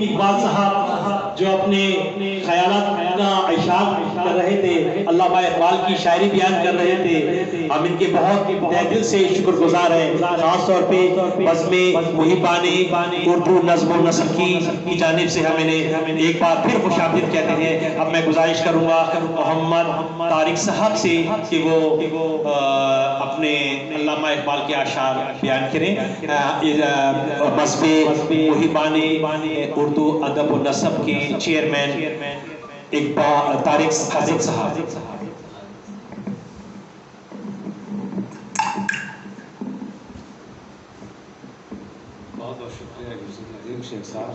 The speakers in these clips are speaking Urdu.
حکیم اقبال صاحب جو اپنے خیالات کا اشاعت کر رہے تھے، علامہ اقبال کی شاعری بیان کر رہے تھے، ہم ان کے بہت دل سے شکر گزار ہیں، خاص طور پہ بزم محبان اردو نظم و نثر کی جانب سے ہم انہیں ایک بار پھر خوش آمدید کہتے ہیں۔ اب میں گزارش کروں گا محمد طارق صاحب سے کہ وہ اپنے علامہ اقبال کے اشعار بیان کریں۔ بزم محبان اردو ادب و نثر کے چیئرمین طارق حسن صاحب۔ بہت بہت شکریہ یوسف ندیم شیخ صاحب،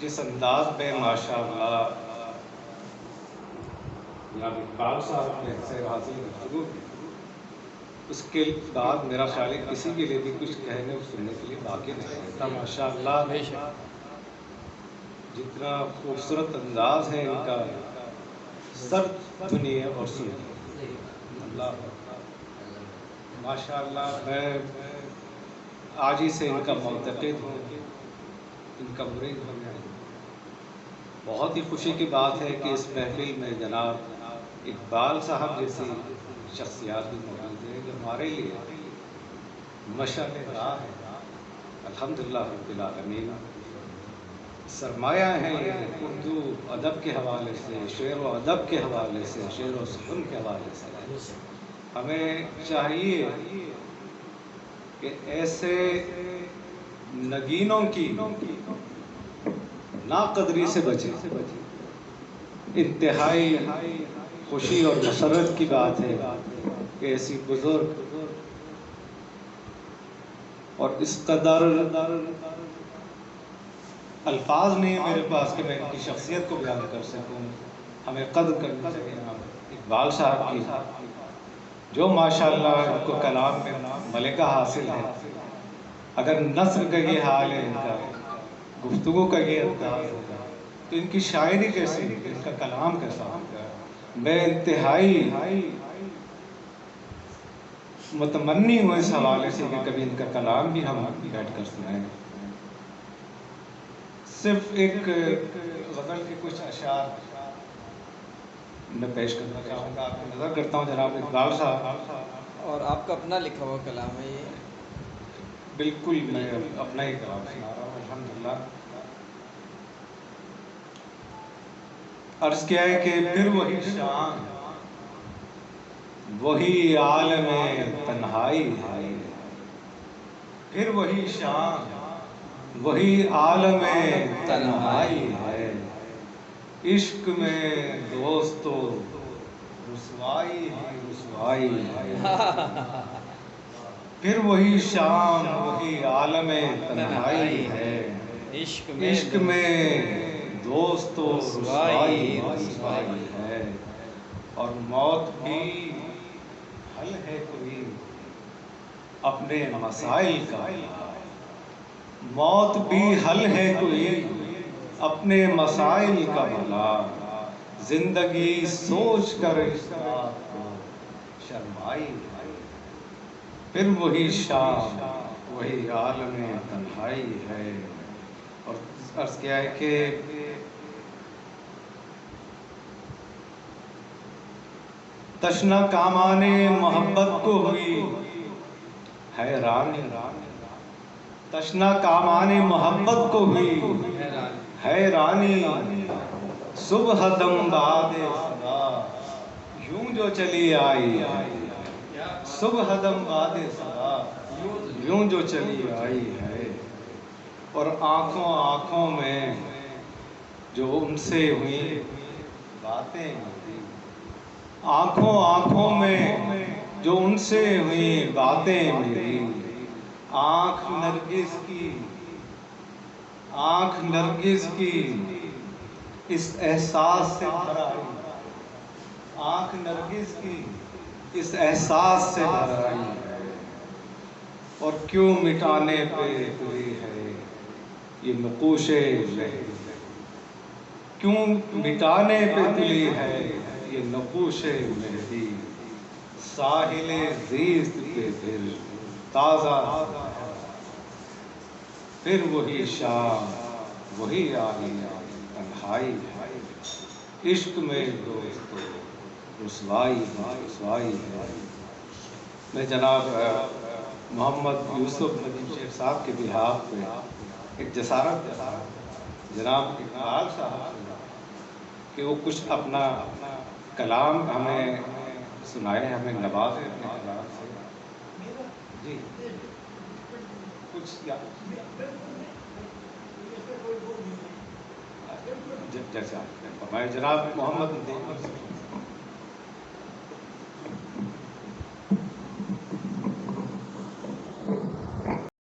جس انداز میں ماشاء اللہ جناب اقبال صاحب نے سے حاصل گفتگو کی، اس کے بعد میرا خیال ہے کسی کے لیے بھی کچھ کہنے اور سننے کے لیے باقی نہیں رہتا۔ ماشاء اللہ جتنا خوبصورت انداز ہے ان کا، سر سنیے اور سنیے اللہ ماشاء اللہ۔ میں آج ہی سے ان کا معتقد ہوں، ان کا مرید ہوں۔ بہت ہی خوشی کی بات ہے کہ اس محفل میں جناب اقبال صاحب جیسی شخصیات بھی موجود ہیں جو ہمارے لیے مشعل راہ ہے۔ الحمدللہ رب العالمین، سرمایہ ہیں اردو ادب کے حوالے سے، شعر و ادب کے حوالے سے، شعر و سخن کے حوالے سے۔ ہمیں چاہیے کہ ایسے نگینوں کی ناقدری سے بچیں۔ انتہائی خوشی اور مسرت کی بات ہے کہ ایسی بزرگ اور اس قدر الفاظ نہیں میرے پاس کہ میں ان کی شخصیت کو بیان کر سکوں، ہمیں قدر کرنی چاہیے اقبال صاحب کی، جو ماشاءاللہ ان کو کلام میں ملکہ حاصل ہے۔ اگر نثر کا یہ حال ہے، ان کا گفتگو کا یہ انداز ہے، تو ان کی شاعری کیسی ہے، ان کا کلام کیسا ہوگا۔ میں انتہائی متمنی ہوں اس حوالے سے کہ کبھی ان کا کلام بھی ہم بیٹھ کر سنائیں۔ صرف ایک غزل کے کچھ اشعار میں پیش کرنا چاہوں گا، آپ کو نظر کرتا ہوں جناب اقبال صاحب، اور آپ کا اپنا لکھا ہوا کلام ہے یہ؟ بالکل میں اپنا ہی کلام سنا رہا ہوں الحمدللہ۔ عرض کیا ہے کہ پھر وہی شان وہی عالم تنہائی ہے، پھر وہی شان وہی عالم تنہائی ہے، عشق میں دوستو رسوائی ہی رسوائی ہے، پھر وہی شان وہی عالم تنہائی ہے، عشق میں دوستو رسوائی ہی رسوائی ہے، اور موت بھی حل ہے کوئی اپنے مسائل کا، موت بھی حل ہے کوئی اپنے مسائل کا بھلا، زندگی سوچ کر اس بات کو شرمائی ہے، پھر وہی شام وہی عالم تنہائی ہے۔ اور عرض کیا ہے کہ تشنا کامان محبت کو ہوئی حیرانی، تشنا کامان محبت کو ہوئی حیرانی، صبح دم باد صبا یوں جو چلی آئی ہے، صبح دم باد صبا یوں جو چلی آئی ہے، اور آنکھوں آنکھوں میں جو ان سے ہوئی باتیں، آنکھوں آنکھوں میں جو ان سے ہوئی باتیں میری، آنکھ نرگس کی آنکھ نرگس کی اس احساس سے بھر آئی، آنکھ نرگس کی اس احساس سے بھر آئی ہے، اور کیوں مٹانے پہ تلی ہے یہ نقوش مہری، کیوں مٹانے پہ تلی ہے یہ نقوش مہری، ساحل زیست پہ پھر تازہ پھر وہی شام وہی آئی تنہائی ہے، عشق میں دوستو رسوائی ہے۔ میں جناب محمد یوسف ندیم شیخ صاحب کے بہاف پہ ایک جسارت جناب اقبال صاحب سے کہ وہ کچھ اپنا کلام ہمیں سنائے، ہمیں نوازے اپنے کلام سے۔ جی کچھ جیسے آپ نے فرمایا جناب محمد ندیم